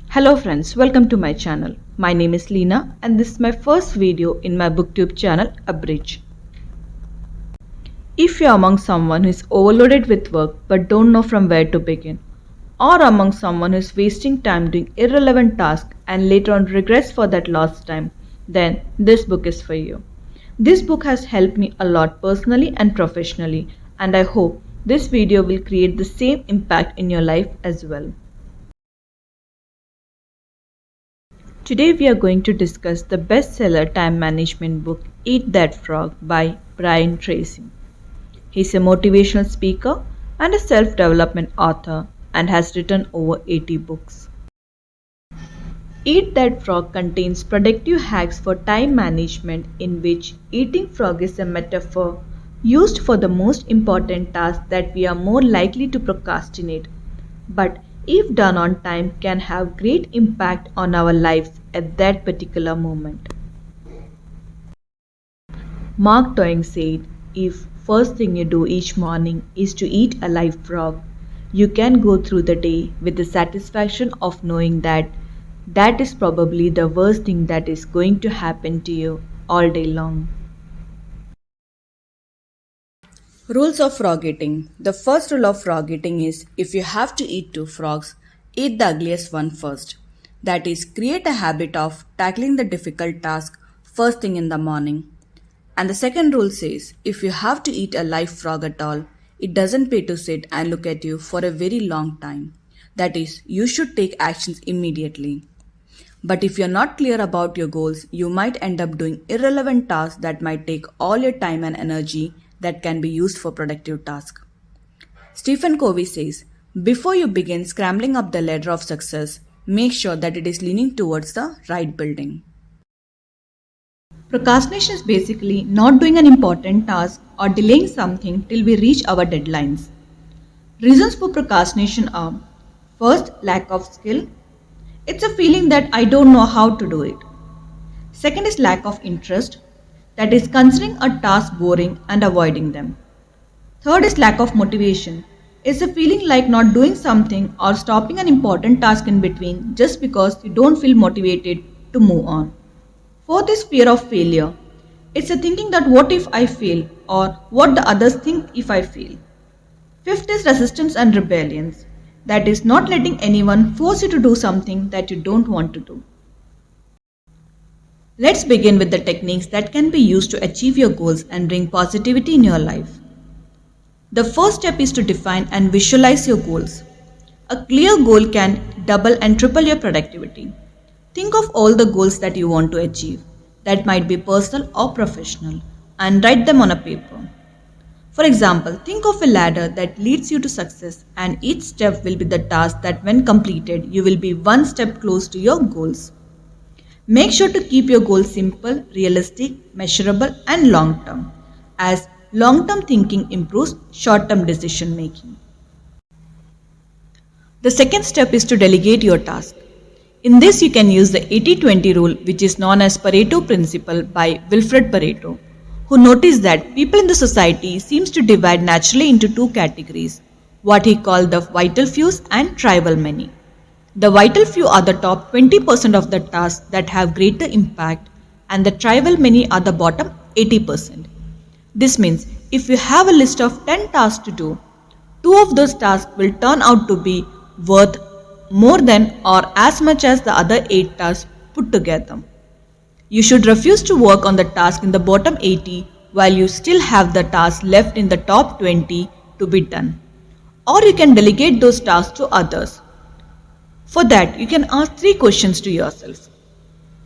Hello friends, welcome to my channel. My name is Leena and this is my first video in my booktube channel Abridged. If you are among someone who is overloaded with work but don't know from where to begin, or among someone who is wasting time doing irrelevant tasks and later on regrets for that lost time, then this book is for you. This book has helped me a lot personally and professionally, and I hope this video will create the same impact in your life as well. Today we are going to discuss the bestseller time management book Eat That Frog by Tracy. He's a motivational speaker and a self-development author and has written over 80 books. Eat That Frog contains productive hacks for time management in which eating frog is a metaphor used for the most important tasks that we are more likely to procrastinate, but if done on time can have great impact on our lives at that particular moment. Mark Twain said, if first thing you do each morning is to eat a live frog, you can go through the day with the satisfaction of knowing that that is probably the worst thing that is going to happen to you all day long. Rules of frog eating. The first rule of frog eating is if you have to eat two frogs, eat the ugliest one first. That is, create a habit of tackling the difficult task first thing in the morning. And the second rule says if you have to eat a live frog at all, it doesn't pay to sit and look at you for a very long time. That is, you should take actions immediately. But if you're not clear about your goals, you might end up doing irrelevant tasks that might take all your time and energy that can be used for productive tasks. Stephen Covey says, before you begin scrambling up the ladder of success, make sure that it is leaning towards the right building. Procrastination is basically not doing an important task or delaying something till we reach our deadlines. Reasons for procrastination are: first, lack of skill. It's a feeling that I don't know how to do it. Second is lack of interest, that is considering a task boring and avoiding them. Third is lack of motivation. It's a feeling like not doing something or stopping an important task in between just because you don't feel motivated to move on. Fourth is fear of failure. It's a thinking that what if I fail or what the others think if I fail. Fifth is resistance and rebellions. That is not letting anyone force you to do something that you don't want to do. Let's begin with the techniques that can be used to achieve your goals and bring positivity in your life. The first step is to define and visualize your goals. A clear goal can double and triple your productivity. Think of all the goals that you want to achieve, that might be personal or professional, and write them on a paper. For example, think of a ladder that leads you to success, and each step will be the task that when completed, you will be one step close to your goals. Make sure to keep your goals simple, realistic, measurable, and long term, as long term thinking improves short term decision making. The second step is to delegate your task. In this, you can use the 80-20 rule, which is known as Pareto principle by Wilfred Pareto, who noticed that people in the society seems to divide naturally into two categories, what he called the vital fews and tribal many. The vital few are the top 20% of the tasks that have greater impact, and the tribal many are the bottom 80%. This means if you have a list of 10 tasks to do, 2 of those tasks will turn out to be worth more than or as much as the other 8 tasks put together. You should refuse to work on the task in the bottom 80 while you still have the tasks left in the top 20 to be done. Or you can delegate those tasks to others. For that, you can ask 3 questions to yourself.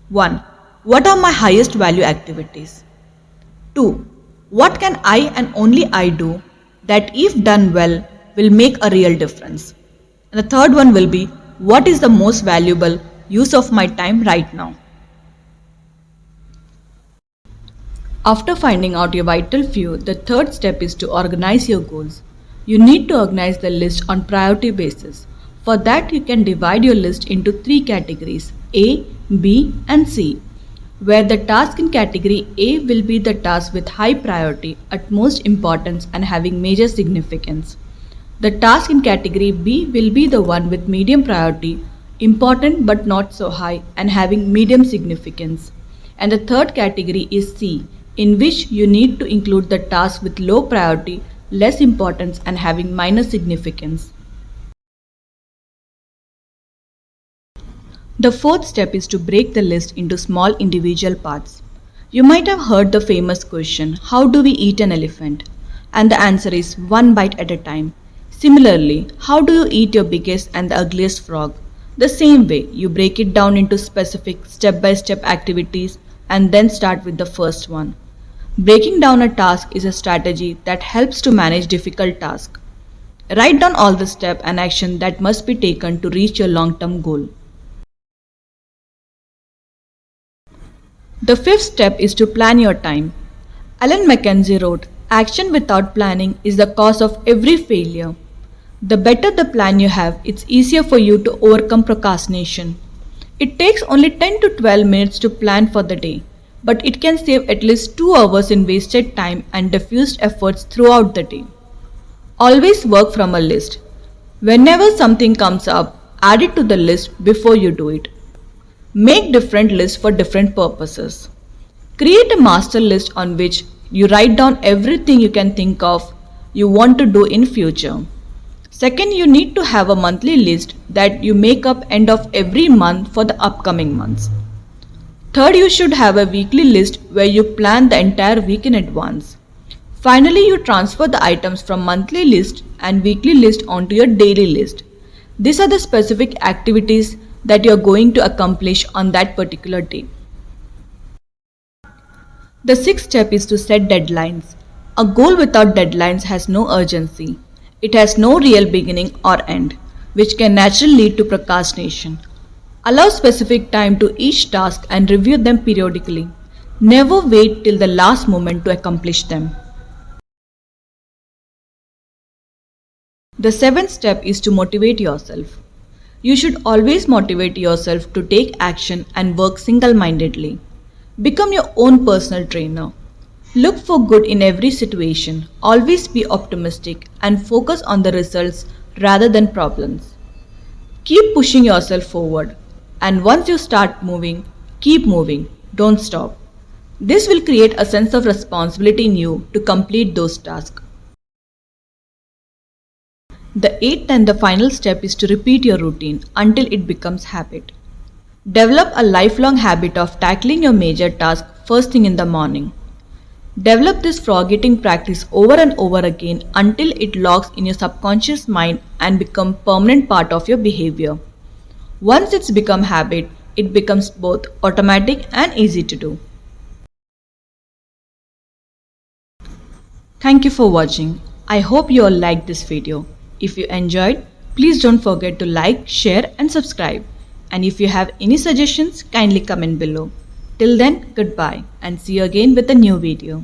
1. What are my highest value activities? 2. What can I and only I do that if done well will make a real difference? And the third one will be, what is the most valuable use of my time right now? After finding out your vital few, the third step is to organize your goals. You need to organize the list on priority basis. For that, you can divide your list into 3 categories, A, B, and C, where the task in category A will be the task with high priority, utmost importance, and having major significance. The task in category B will be the one with medium priority, important but not so high, and having medium significance. And the third category is C, in which you need to include the task with low priority, less importance, and having minor significance. The fourth step is to break the list into small individual parts. You might have heard the famous question, how do we eat an elephant? And the answer is one bite at a time. Similarly, how do you eat your biggest and the ugliest frog? The same way, you break it down into specific step-by-step activities and then start with the first one. Breaking down a task is a strategy that helps to manage difficult tasks. Write down all the steps and action that must be taken to reach your long-term goal. The fifth step is to plan your time. Alan Mackenzie wrote, action without planning is the cause of every failure. The better the plan you have, it's easier for you to overcome procrastination. It takes only 10 to 12 minutes to plan for the day, but it can save at least 2 hours in wasted time and diffused efforts throughout the day. Always work from a list. Whenever something comes up, add it to the list before you do it. Make different lists for different purposes. Create a master list on which you write down everything you can think of you want to do in future. Second, you need to have a monthly list that you make up end of every month for the upcoming months. Third, you should have a weekly list where you plan the entire week in advance. Finally, you transfer the items from monthly list and weekly list onto your daily list. These are the specific activities that you are going to accomplish on that particular day. The sixth step is to set deadlines. A goal without deadlines has no urgency. It has no real beginning or end, which can naturally lead to procrastination. Allow specific time to each task and review them periodically. Never wait till the last moment to accomplish them. The seventh step is to motivate yourself. You should always motivate yourself to take action and work single-mindedly. Become your own personal trainer. Look for good in every situation. Always be optimistic and focus on the results rather than problems. Keep pushing yourself forward. And once you start moving, keep moving. Don't stop. This will create a sense of responsibility in you to complete those tasks. The eighth and the final step is to repeat your routine until it becomes habit. Develop a lifelong habit of tackling your major task first thing in the morning. Develop this frog eating practice over and over again until it locks in your subconscious mind and becomes permanent part of your behavior. Once it's become habit, it becomes both automatic and easy to do. Thank you for watching. I hope you all liked this video. If you enjoyed, please don't forget to like, share and subscribe. And if you have any suggestions, kindly comment below. Till then, goodbye and see you again with a new video.